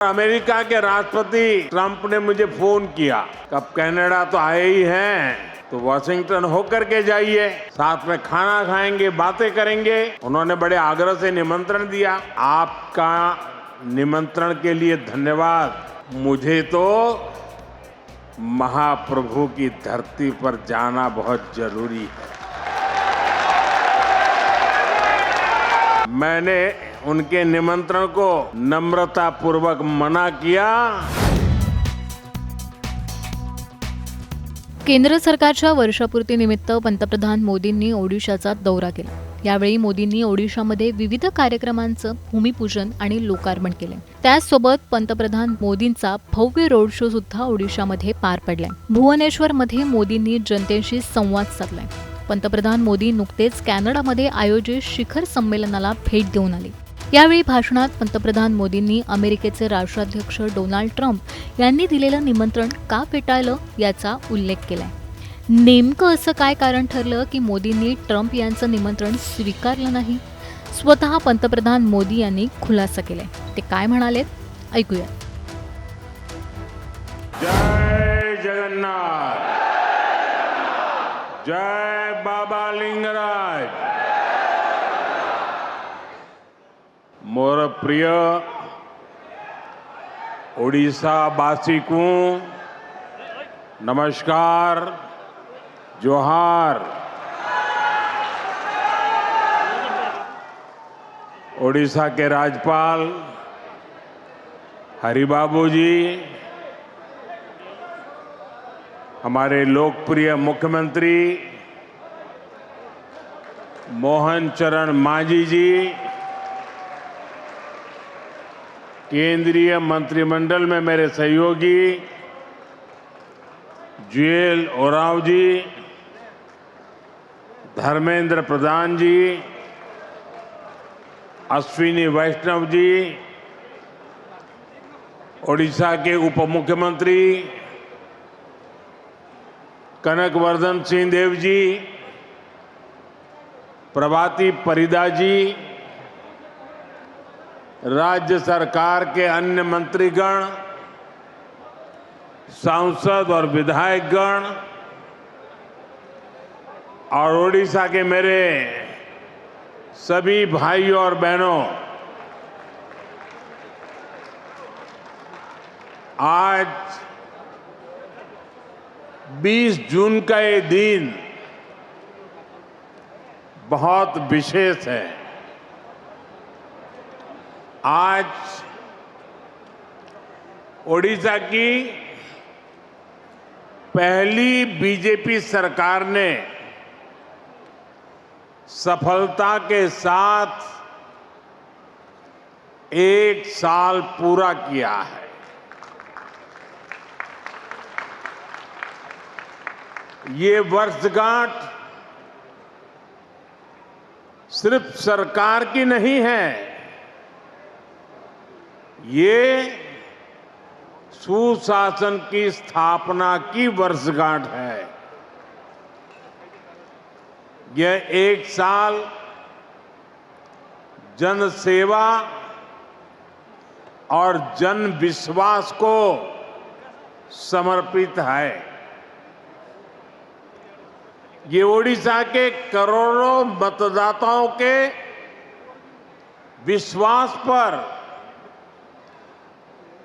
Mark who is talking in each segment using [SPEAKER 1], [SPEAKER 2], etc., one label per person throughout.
[SPEAKER 1] America के राष्ट्रपति Trump ने मुझे फोन किया, कब कनाडा तो आए ही हैं, तो वॉशिंगटन होकर के जाइए, साथ में खाना खाएंगे, बातें करेंगे। उन्होंने बड़े आग्रह से निमंत्रण दिया। आपका निमंत्रण के लिए धन्यवाद। मुझे तो महाप्रभु की धरती पर जाना बहुत जरूरी है। मैंने उनके निमंत्रण को नम्रता पूर्वक मना किया।
[SPEAKER 2] केंद्र सरकारच्या वर्षपूर्तीनिमित्त पंतप्रधान मोदींनी ओडिशाचा दौरा केला। यावेळी मोदींनी ओडिशामध्ये विविध कार्यक्रमांचं भूमिपूजन आणि लोकार्पण केले। त्याचसोबत पंतप्रधान मोदींचा भव्य रोड शो सुद्धा ओडिशामध्ये पार पडलाय। भुवनेश्वरमध्ये मोदींनी जनतेशी संवाद साधलाय। पंतप्रधान मोदी नुकतेच कॅनडामध्ये आयोजित शिखर संमेलनाला भेट देऊन आले। यावेळी भाषणात पंतप्रधान मोदींनी अमेरिकेचे राष्ट्राध्यक्ष डोनाल्ड ट्रम्प यांनी दिलेलं निमंत्रण का फेटाळलं याचा उल्लेख केलाय। नेमकं असं काय कारण ठरलं की मोदींनी ट्रम्प यांचं निमंत्रण स्वीकारलं नाही? स्वतः पंतप्रधान मोदी यांनी खुलासा केलाय। ते काय म्हणालेत ऐकूया।
[SPEAKER 1] जय जगन्नाथ, जय बाबा लिंगराज। मोर प्रिय ओडिशावासी को नमस्कार, जोहार। ओडिशा के राज्यपाल हरिबाबू जी, हमारे लोकप्रिय मुख्यमंत्री मोहन चरण मांझी जी, केंद्रीय मंत्रिमंडल में मेरे सहयोगी जुएल ओराव जी, धर्मेंद्र प्रधान जी, अश्विनी वैष्णव जी, ओडिशा के उप मुख्यमंत्री कनकवर्धन सिंह देव जी, प्रभाती परिदा जी, राज्य सरकार के अन्य मंत्रीगण, सांसद और विधायकगण और ओडिशा के मेरे सभी भाइयों और बहनों, आज 20 जून का ये दिन बहुत विशेष है। आज ओडिशा की पहली बीजेपी सरकार ने सफलता के साथ 1 साल पूरा किया है। ये वर्षगांठ सिर्फ सरकार की नहीं है, ये सुशासन की स्थापना की वर्षगांठ है। यह 1 साल जन सेवा और जन विश्वास को समर्पित है। ये ओडिशा के करोड़ों मतदाताओं के विश्वास पर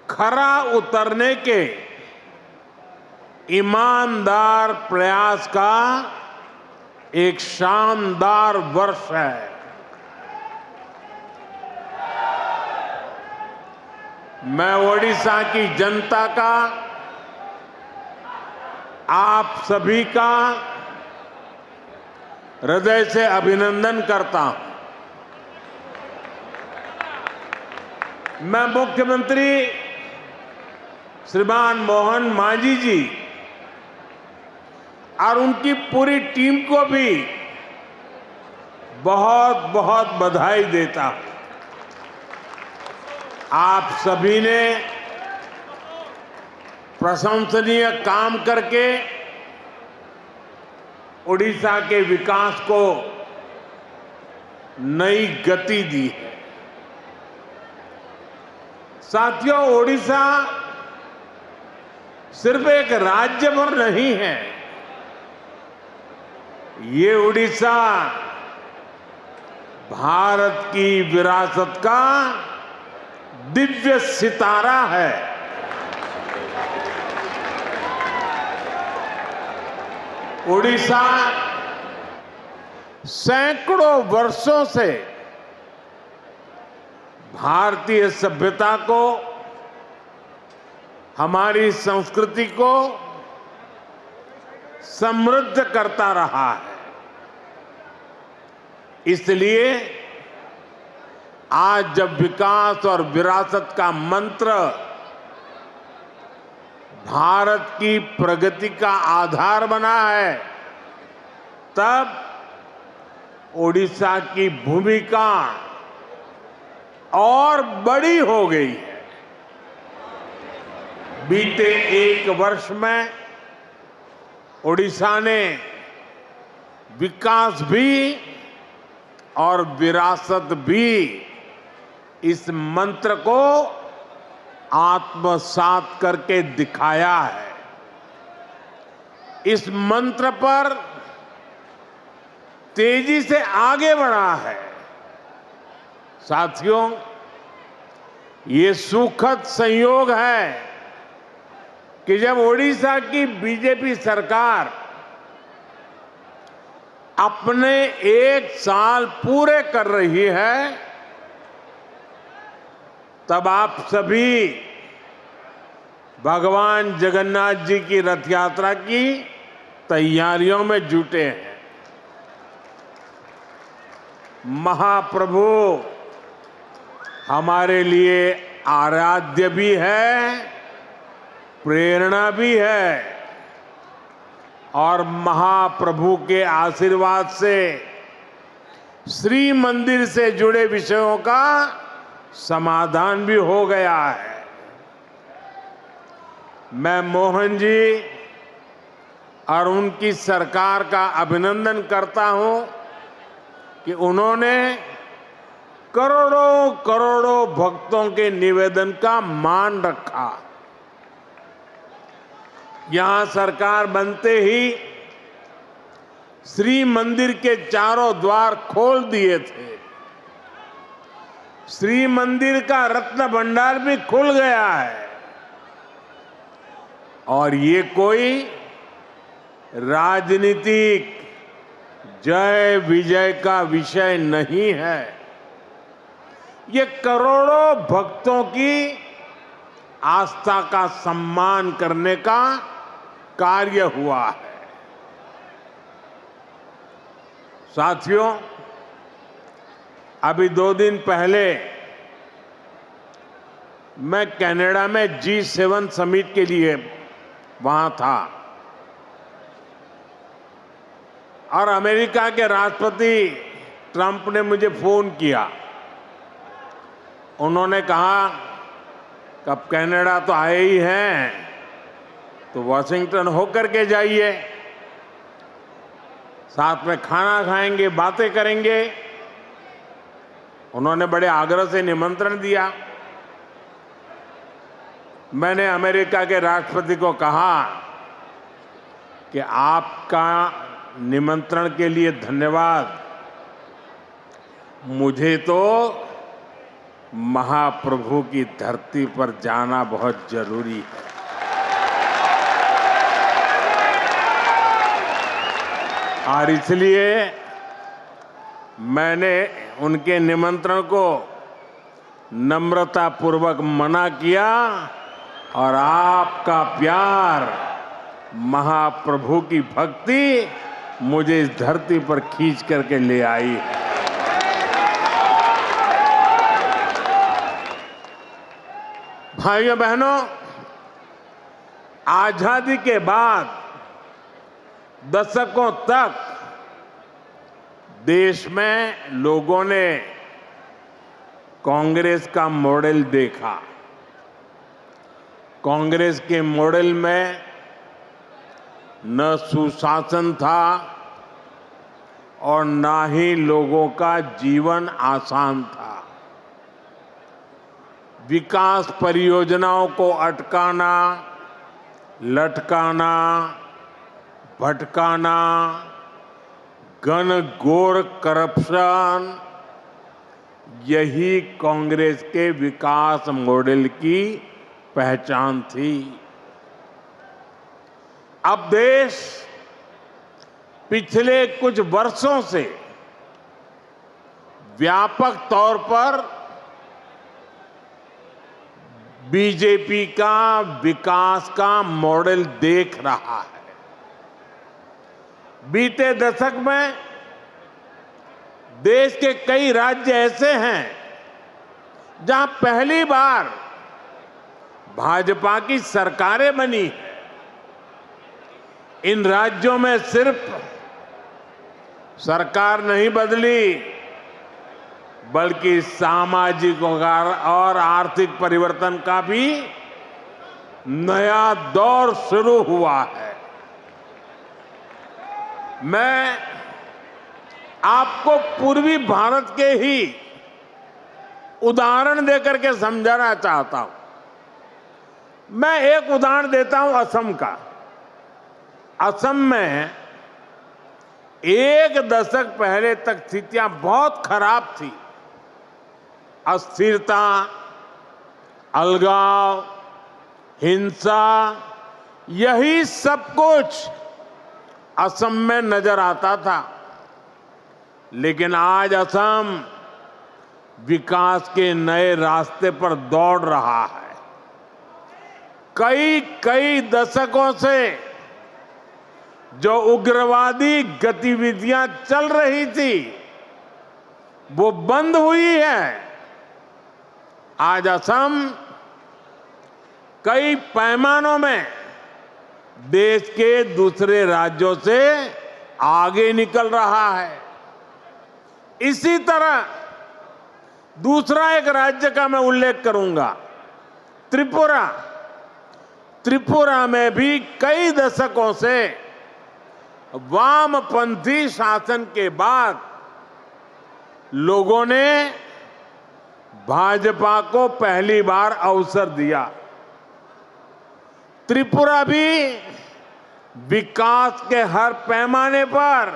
[SPEAKER 1] खरा उतरने के ईमानदार प्रयास का एक शानदार वर्ष है। मैं ओडिशा की जनता का, आप सभी का हृदय से अभिनंदन करता हूं। मैं मुख्यमंत्री श्रीमान मोहन मांझी जी और उनकी पूरी टीम को भी बहुत बहुत बधाई देता हूं। आप सभी ने प्रशंसनीय काम करके ओडिशा के विकास को नई गति दी है। साथियों, ओडिशा सिर्फ एक राज्य भर नहीं है, ये उड़ीसा भारत की विरासत का दिव्य सितारा है। उड़ीसा सैकड़ों वर्षों से भारतीय सभ्यता को, हमारी संस्कृति को समृद्ध करता रहा है। इसलिए आज जब विकास और विरासत का मंत्र भारत की प्रगति का आधार बना है, तब ओडिशा की भूमिका और बड़ी हो गई है। बीते एक वर्ष में ओडिशा ने विकास भी और विरासत भी इस मंत्र को आत्मसात करके दिखाया है। इस मंत्र पर तेजी से आगे बढ़ा है। साथियों, ये सुखद संयोग है कि जब ओडिशा की बीजेपी सरकार अपने एक साल पूरे कर रही है, तब आप सभी भगवान जगन्नाथ जी की रथ यात्रा की तैयारियों में जुटे हैं। महाप्रभु हमारे लिए आराध्य भी है, प्रेरणा भी है, और महाप्रभु के आशीर्वाद से श्री मंदिर से जुड़े विषयों का समाधान भी हो गया है। मैं मोहन जी और उनकी सरकार का अभिनंदन करता हूं कि उन्होंने करोड़ों करोड़ों भक्तों के निवेदन का मान रखा। यहां सरकार बनते ही श्री मंदिर के चारों द्वार खोल दिए थे। श्री मंदिर का रत्न भंडार भी खुल गया है, और ये कोई राजनीतिक जय विजय का विषय नहीं है। ये करोड़ों भक्तों की आस्था का सम्मान करने का कार्य हुआ है। साथियों, अभी 2 दिन पहले मैं कनाडा में G7 समिट के लिए वहां था, और अमेरिका के राष्ट्रपति ट्रंप ने मुझे फोन किया। उन्होंने कहा कि अब कनाडा तो आए ही हैं, तो वॉशिंगटन होकर के जाइए, साथ में खाना खाएंगे, बातें करेंगे। उन्होंने बड़े आग्रह से निमंत्रण दिया। मैंने अमेरिका के राष्ट्रपति को कहा कि आपका निमंत्रण के लिए धन्यवाद, मुझे तो महाप्रभु की धरती पर जाना बहुत जरूरी है। और इसलिए मैंने उनके निमंत्रण को नम्रतापूर्वक मना किया, और आपका प्यार, महाप्रभु की भक्ति मुझे इस धरती पर खींच करके ले आई है। भाइयों बहनों, आजादी के बाद दशकों तक देश में लोगों ने कांग्रेस का मॉडल देखा। कांग्रेस के मॉडल में न सुशासन था और ना ही लोगों का जीवन आसान था। विकास परियोजनाओं को अटकाना, लटकाना, भटकाना, घनघोर करप्शन, यही कांग्रेस के विकास मॉडल की पहचान थी। अब देश पिछले कुछ वर्षों से व्यापक तौर पर बीजेपी का विकास का मॉडल देख रहा है। बीते दशक में देश के कई राज्य ऐसे हैं जहां पहली बार भाजपा की सरकारें बनी है। इन राज्यों में सिर्फ सरकार नहीं बदली, बल्कि सामाजिक और आर्थिक परिवर्तन का भी नया दौर शुरू हुआ है। मैं आपको पूर्वी भारत के ही उदाहरण देकर के समझाना चाहता हूं। मैं एक उदाहरण देता हूं असम का। असम में एक दशक पहले तक स्थितियां बहुत खराब थी। अस्थिरता, अलगाव, हिंसा, यही सब कुछ असम में नजर आता था। लेकिन आज असम विकास के नए रास्ते पर दौड़ रहा है। कई दशकों से जो उग्रवादी गतिविधियां चल रही थी वो बंद हुई है। आज असम कई पैमानों में देश के दूसरे राज्यों से आगे निकल रहा है। इसी तरह दूसरा एक राज्य का मैं उल्लेख करूंगा, त्रिपुरा। त्रिपुरा में भी कई दशकों से वामपंथी शासन के बाद लोगों ने भाजपा को पहली बार अवसर दिया। त्रिपुरा भी विकास के हर पैमाने पर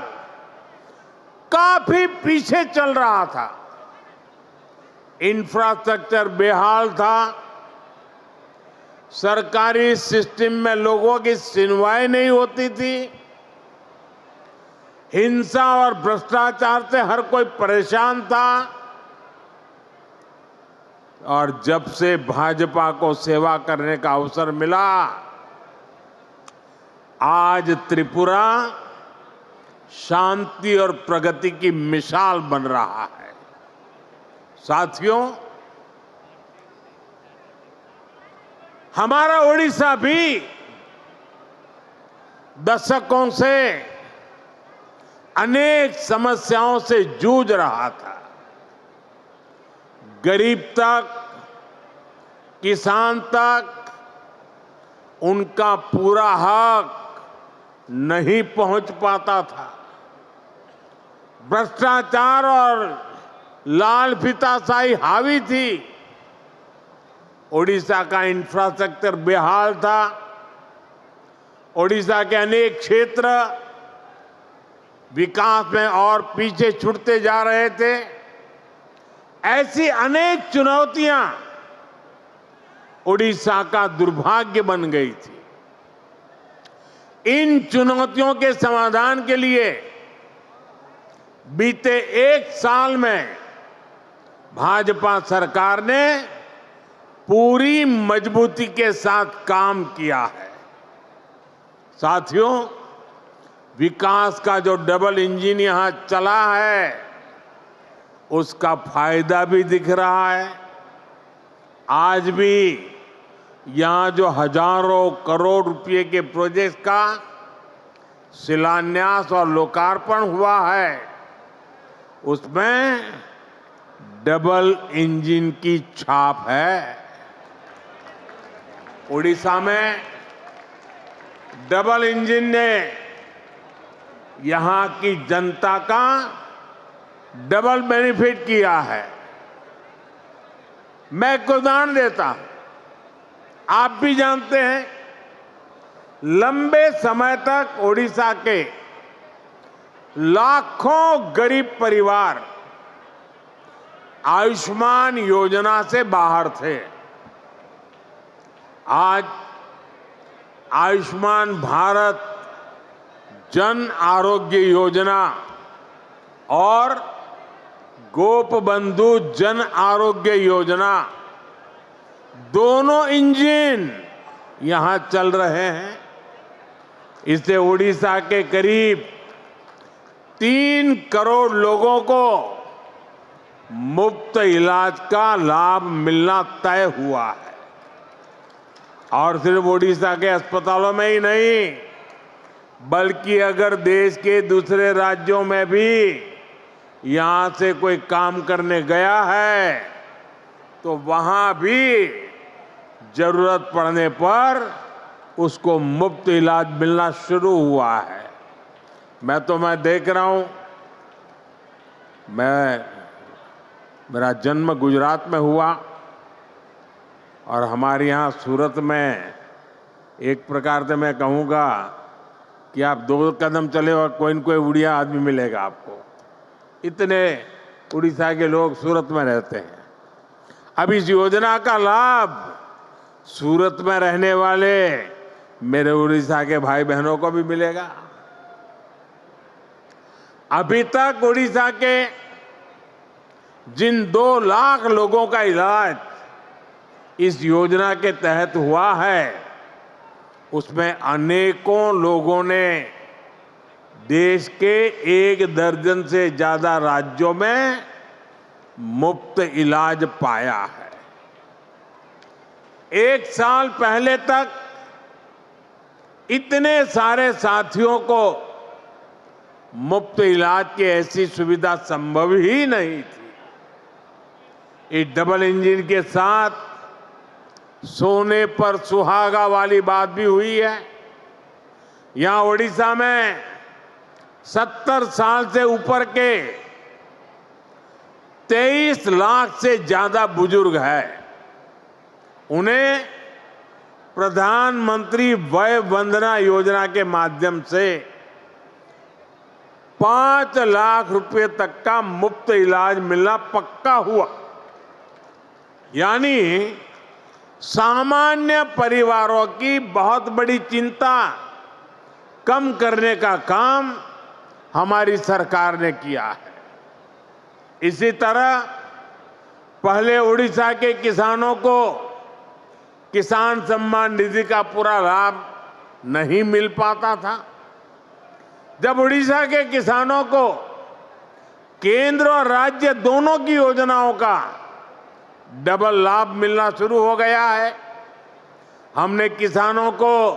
[SPEAKER 1] काफी पीछे चल रहा था। इंफ्रास्ट्रक्चर बेहाल था, सरकारी सिस्टम में लोगों की सुनवाई नहीं होती थी, हिंसा और भ्रष्टाचार से हर कोई परेशान था। और जब से भाजपा को सेवा करने का अवसर मिला, आज त्रिपुरा शांति और प्रगति की मिसाल बन रहा है। साथियों, हमारा ओडिशा भी दशकों से अनेक समस्याओं से जूझ रहा था। गरीब तक, किसान तक उनका पूरा हक नहीं पहुंच पाता था। भ्रष्टाचार और लाल फीताशाही हावी थी। ओडिशा का इंफ्रास्ट्रक्चर बेहाल था। ओडिशा के अनेक क्षेत्र विकास में और पीछे छूटते जा रहे थे। ऐसी अनेक चुनौतियां ओडिशा का दुर्भाग्य बन गई थी। इन चुनौतियों के समाधान के लिए बीते एक साल में भाजपा सरकार ने पूरी मजबूती के साथ काम किया है। साथियों, विकास का जो डबल इंजन यहां चला है, उसका फायदा भी दिख रहा है। आज भी यहां जो हजारों करोड़ रुपए के प्रोजेक्ट का शिलान्यास और लोकार्पण हुआ है, उसमें डबल इंजन की छाप है। उड़ीसा में डबल इंजन ने यहां की जनता का डबल बेनिफिट किया है। मैं एक उदाहरण देता हूं, आप भी जानते हैं, लंबे समय तक ओडिशा के लाखों गरीब परिवार आयुष्मान योजना से बाहर थे। आज आयुष्मान भारत जन आरोग्य योजना और गोपबंधु जन आरोग्य योजना दोनों इंजन यहां चल रहे हैं। इससे ओडिशा के करीब 3 करोड़ लोगों को मुफ्त इलाज का लाभ मिलना तय हुआ है। और सिर्फ ओडिशा के अस्पतालों में ही नहीं, बल्कि अगर देश के दूसरे राज्यों में भी यहां से कोई काम करने गया है तो वहां भी जरूरत पड़ने पर उसको मुफ्त इलाज मिलना शुरू हुआ है। मैं देख रहा हूं, मेरा जन्म गुजरात में हुआ और हमारे यहाँ सूरत में एक प्रकार से मैं कहूँगा कि आप 2 कदम चले और कोई न कोई उड़िया आदमी मिलेगा आपको। इतने उड़ीसा के लोग सूरत में रहते हैं। अब इस योजना का लाभ सूरत में रहने वाले मेरे उड़ीसा के भाई बहनों को भी मिलेगा। अभी तक उड़ीसा के जिन 2 लाख लोगों का इलाज इस योजना के तहत हुआ है, उसमें अनेकों लोगों ने देश के 1 दर्जन से ज्यादा राज्यों में मुफ्त इलाज पाया है। 1 साल पहले तक इतने सारे साथियों को मुफ्त इलाज की ऐसी सुविधा संभव ही नहीं थी। इस डबल इंजन के साथ सोने पर सुहागा वाली बात भी हुई है। यहां ओडिशा में 70 साल से ऊपर के 23 लाख से ज्यादा बुजुर्ग हैं। उन्हें प्रधानमंत्री वय वंदना योजना के माध्यम से 5 लाख रुपए तक का मुफ्त इलाज मिलना पक्का हुआ। यानी सामान्य परिवारों की बहुत बड़ी चिंता कम करने का काम हमारी सरकार ने किया है। इसी तरह पहले उड़ीसा के किसानों को किसान सम्मान निधि का पूरा लाभ नहीं मिल पाता था। जब उड़ीसा के किसानों को केंद्र और राज्य दोनों की योजनाओं का डबल लाभ मिलना शुरू हो गया है, हमने किसानों को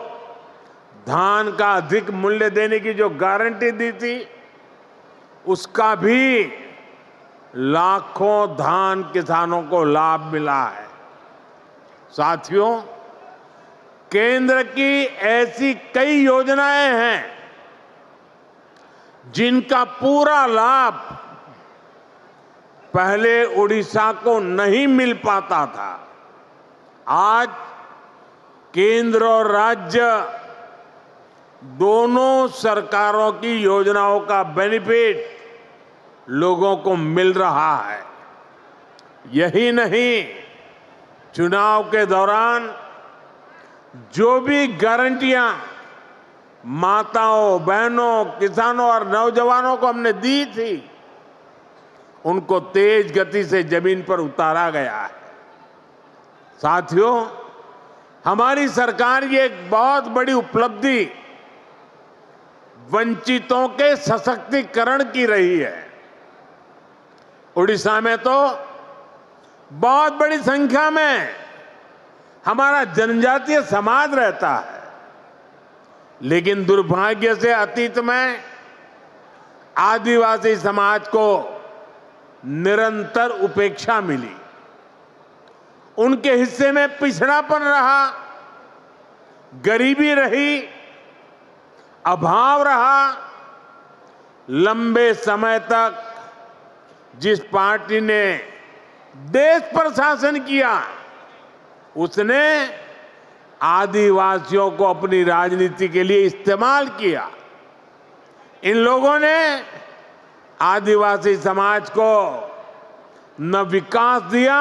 [SPEAKER 1] धान का अधिक मूल्य देने की जो गारंटी दी थी, उसका भी लाखों धान किसानों को लाभ मिला है। साथियों, केंद्र की ऐसी कई योजनाएं हैं जिनका पूरा लाभ पहले उड़ीसा को नहीं मिल पाता था। आज केंद्र और राज्य दोनों सरकारों की योजनाओं का बेनिफिट लोगों को मिल रहा है। यही नहीं, चुनाव के दौरान जो भी गारंटियां माताओं, बहनों, किसानों और नौजवानों को हमने दी थी, उनको तेज गति से जमीन पर उतारा गया है। साथियों, हमारी सरकार की एक बहुत बड़ी उपलब्धि वंचितों के सशक्तिकरण की रही है। उड़ीसा में तो बहुत बड़ी संख्या में हमारा जनजातीय समाज रहता है, लेकिन दुर्भाग्य से अतीत में आदिवासी समाज को निरंतर उपेक्षा मिली। उनके हिस्से में पिछड़ापन रहा, गरीबी रही, अभाव रहा। लंबे समय तक जिस पार्टी ने देश पर शासन किया, उसने आदिवासियों को अपनी राजनीति के लिए इस्तेमाल किया। इन लोगों ने आदिवासी समाज को न विकास दिया,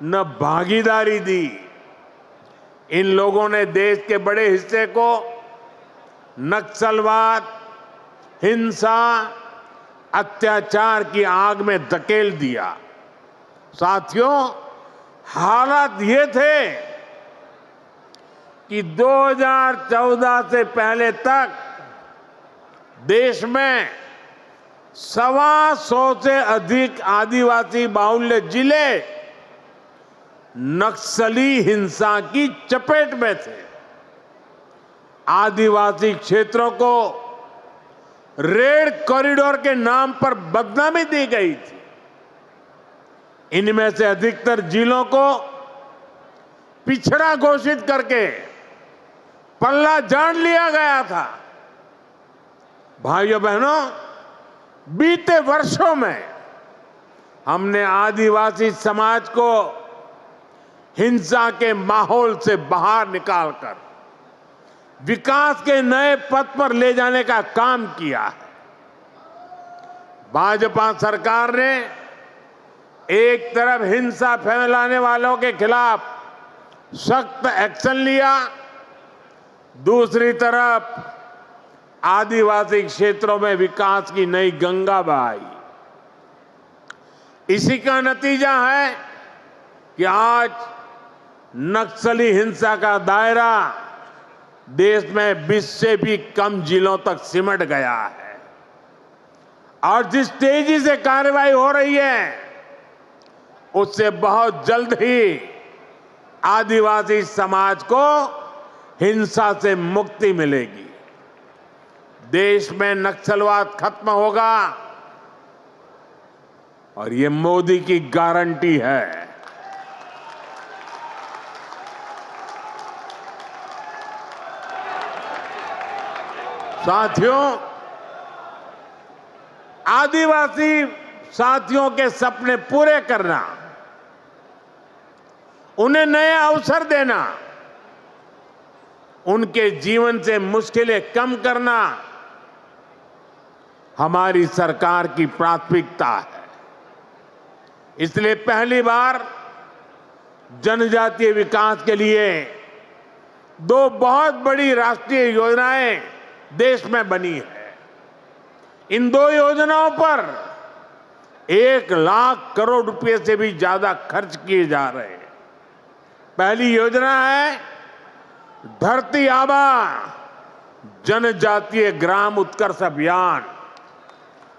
[SPEAKER 1] न भागीदारी दी। इन लोगों ने देश के बड़े हिस्से को नक्सलवाद, हिंसा, अत्याचार की आग में धकेल दिया। साथियों, हालात ये थे कि 2014 से पहले तक देश में 125 से अधिक आदिवासी बाहुल्य जिले नक्सली हिंसा की चपेट में थे। आदिवासी क्षेत्रों को रेड कॉरिडोर के नाम पर बदनामी दी गई थी। इनमें से अधिकतर जिलों को पिछड़ा घोषित करके पल्ला झाड़ लिया गया था। भाइयों बहनों, बीते वर्षों में हमने आदिवासी समाज को हिंसा के माहौल से बाहर निकालकर विकास के नए पथ पर ले जाने का काम किया है। भाजपा सरकार ने एक तरफ हिंसा फैलाने वालों के खिलाफ सख्त एक्शन लिया, दूसरी तरफ आदिवासी क्षेत्रों में विकास की नई गंगा बहाई। इसी का नतीजा है कि आज नक्सली हिंसा का दायरा देश में 20 से भी कम जिलों तक सिमट गया है और जिस तेजी से कार्रवाई हो रही है उससे बहुत जल्द ही आदिवासी समाज को हिंसा से मुक्ति मिलेगी। देश में नक्सलवाद खत्म होगा और ये मोदी की गारंटी है। साथियों, आदिवासी साथियों के सपने पूरे करना, उन्हें नए अवसर देना, उनके जीवन से मुश्किलें कम करना हमारी सरकार की प्राथमिकता है। इसलिए पहली बार जनजातीय विकास के लिए 2 बहुत बड़ी राष्ट्रीय योजनाएं देश में बनी है। इन 2 योजनाओं पर 1 लाख करोड़ रुपए से भी ज्यादा खर्च किए जा रहे हैं। पहली योजना है धरती आबा जनजातीय ग्राम उत्कर्ष अभियान।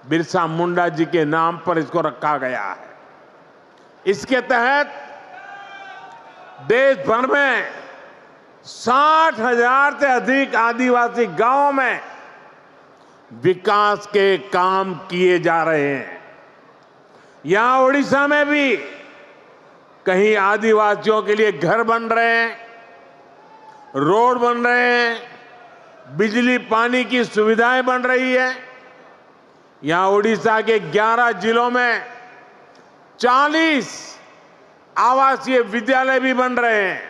[SPEAKER 1] बिरसा मुंडा जी के नाम पर इसको रखा गया है। इसके तहत देश भर में 60,000 से अधिक आदिवासी गांवों में विकास के काम किए जा रहे हैं। यहां ओडिशा में भी कहीं आदिवासियों के लिए घर बन रहे हैं, रोड बन रहे हैं, बिजली पानी की सुविधाएं बन रही है। यहां ओडिशा के 11 जिलों में 40 आवासीय विद्यालय भी बन रहे हैं।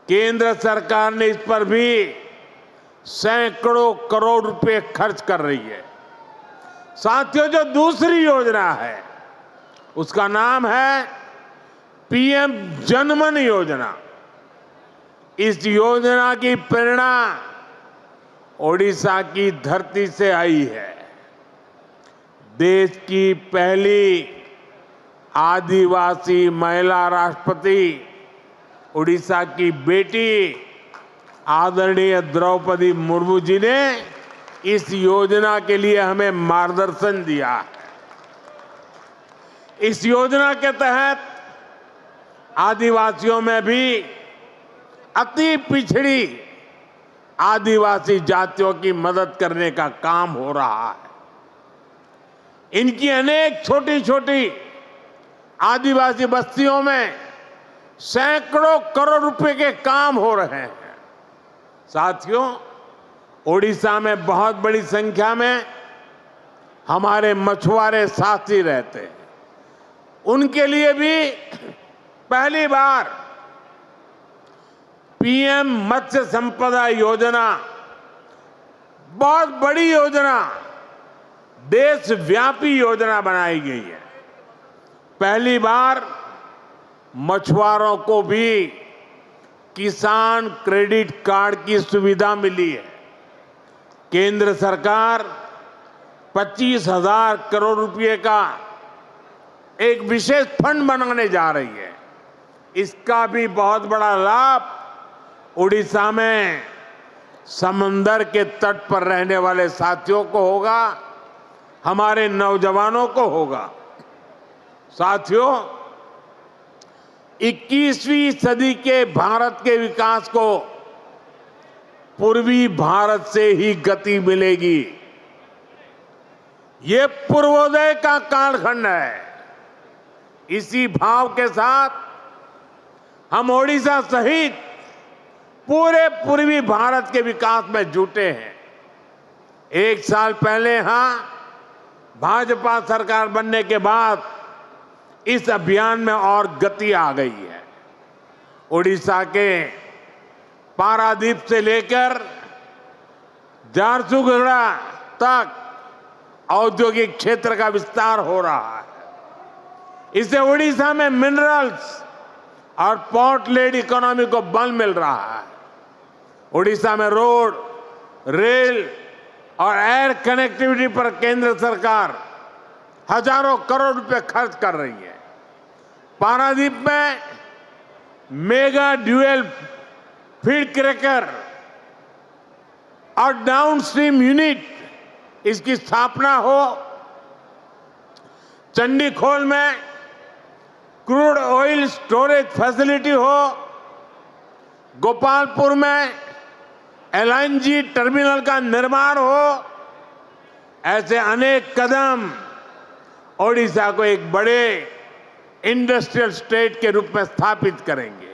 [SPEAKER 1] केंद्र सरकार ने इस पर भी सैकड़ों करोड़ रुपए खर्च कर रही है। साथियों, जो दूसरी योजना है उसका नाम है पीएम जनमन योजना। इस योजना की प्रेरणा ओडिशा की धरती से आई है। देश की पहली आदिवासी महिला राष्ट्रपति ओडिशा की बेटी आदरणीय द्रौपदी मुर्मू जी ने इस योजना के लिए हमें मार्गदर्शन दिया है। इस योजना के तहत आदिवासियों में भी अति पिछड़ी आदिवासी जातियों की मदद करने का काम हो रहा है। इनकी अनेक छोटी छोटी आदिवासी बस्तियों में सैकड़ों करोड़ रुपए के काम हो रहे हैं। साथियों, ओडिशा में बहुत बड़ी संख्या में हमारे मछुआरे साथी रहते हैं। उनके लिए भी पहली बार पीएम मत्स्य संपदा योजना, बहुत बड़ी योजना, देशव्यापी योजना बनाई गई है। पहली बार मछुआरों को भी किसान क्रेडिट कार्ड की सुविधा मिली है। केंद्र सरकार 25,000 करोड़ रुपए का एक विशेष फंड बनाने जा रही है। इसका भी बहुत बड़ा लाभ उड़ीसा में समंदर के तट पर रहने वाले साथियों को होगा, हमारे नौजवानों को होगा। साथियों, 21वीं सदी के भारत के विकास को पूर्वी भारत से ही गति मिलेगी। ये पूर्वोदय का कालखंड है। इसी भाव के साथ हम ओडिशा सहित पूरे पूर्वी भारत के विकास में जुटे हैं। एक साल पहले यहां भाजपा सरकार बनने के बाद इस अभियान में और गति आ गई है। ओडिशा के पारादीप से लेकर झारसुगुड़ा तक औद्योगिक क्षेत्र का विस्तार हो रहा है। इससे ओडिशा में मिनरल्स और पोर्ट लेड इकोनॉमी को बल मिल रहा है। ओडिशा में रोड, रेल और एयर कनेक्टिविटी पर केंद्र सरकार हजारों करोड़ रुपए खर्च कर रही है। पारादीप में मेगा ड्यूएल फीड क्रैकर और डाउनस्ट्रीम यूनिट, इसकी स्थापना हो। चंडीखोल में क्रूड ऑयल स्टोरेज फैसिलिटी हो। गोपालपुर में एलएनजी टर्मिनल का निर्माण हो। ऐसे अनेक कदम ओडिशा को एक बड़े इंडस्ट्रियल स्टेट के रूप में स्थापित करेंगे।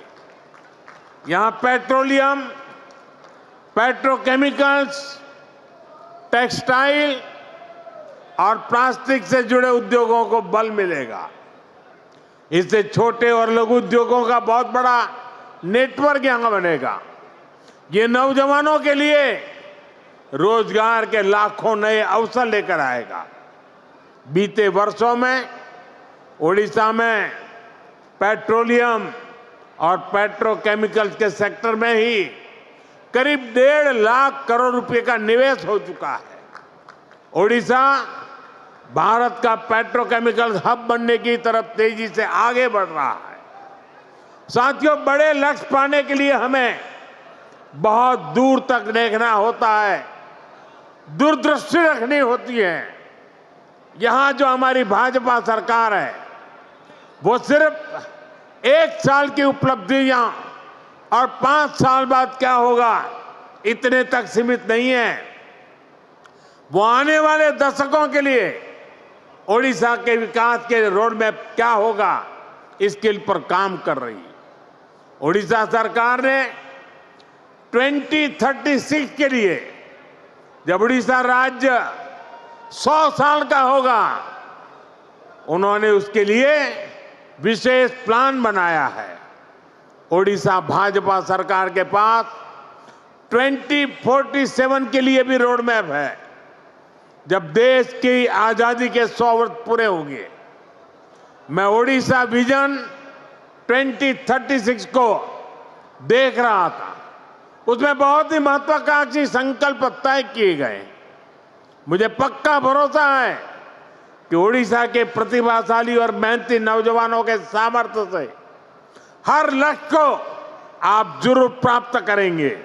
[SPEAKER 1] यहां पेट्रोलियम, पेट्रोकेमिकल्स, टेक्सटाइल और प्लास्टिक से जुड़े उद्योगों को बल मिलेगा। इससे छोटे और लघु उद्योगों का बहुत बड़ा नेटवर्क यहां बनेगा। ये नौजवानों के लिए रोजगार के लाखों नए अवसर लेकर आएगा। बीते वर्षों में ओडिशा में पेट्रोलियम और पेट्रोकेमिकल्स के सेक्टर में ही करीब 1.5 लाख करोड़ रुपए का निवेश हो चुका है। ओडिशा भारत का पेट्रोकेमिकल्स हब बनने की तरफ तेजी से आगे बढ़ रहा है। साथियों, बड़े लक्ष्य पाने के लिए हमें बहुत दूर तक देखना होता है, दूरदृष्टि रखनी होती है। यहां जो हमारी भाजपा सरकार है, वो सिर्फ 1 साल की उपलब्धियां और 5 साल बाद क्या होगा इतने तक सीमित नहीं है। वो आने वाले दशकों के लिए ओडिशा के विकास के रोड मैप क्या होगा, इसके पर काम कर रही है। ओडिशा सरकार ने 2036 के लिए, जब उड़ीसा राज्य 100 साल का होगा, उन्होंने उसके लिए विशेष प्लान बनाया है। ओडिशा भाजपा सरकार के पास 2047 के लिए भी रोड मैप है, जब देश की आजादी के 100 वर्ष पूरे होंगे। मैं ओडिशा विजन 2036 को देख रहा था। उसमें बहुत ही महत्वाकांक्षी संकल्प तय किए गए। मुझे पक्का भरोसा है कि ओडिशा के प्रतिभाशाली और मेहनती नौजवानों के सामर्थ्य से हर लक्ष्य को आप जरूर प्राप्त करेंगे।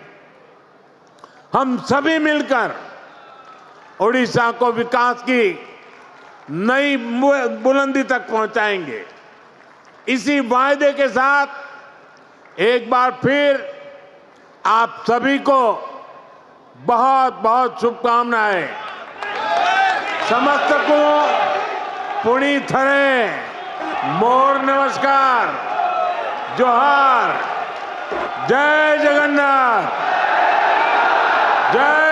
[SPEAKER 1] हम सभी मिलकर ओडिशा को विकास की नई बुलंदी तक पहुंचाएंगे। इसी वायदे के साथ एक बार फिर आप सभी को बहुत बहुत शुभकामनाएं। समस्तको पुणी थरे मोर नमस्कार, जोहार, जय जगन्नाथ, जय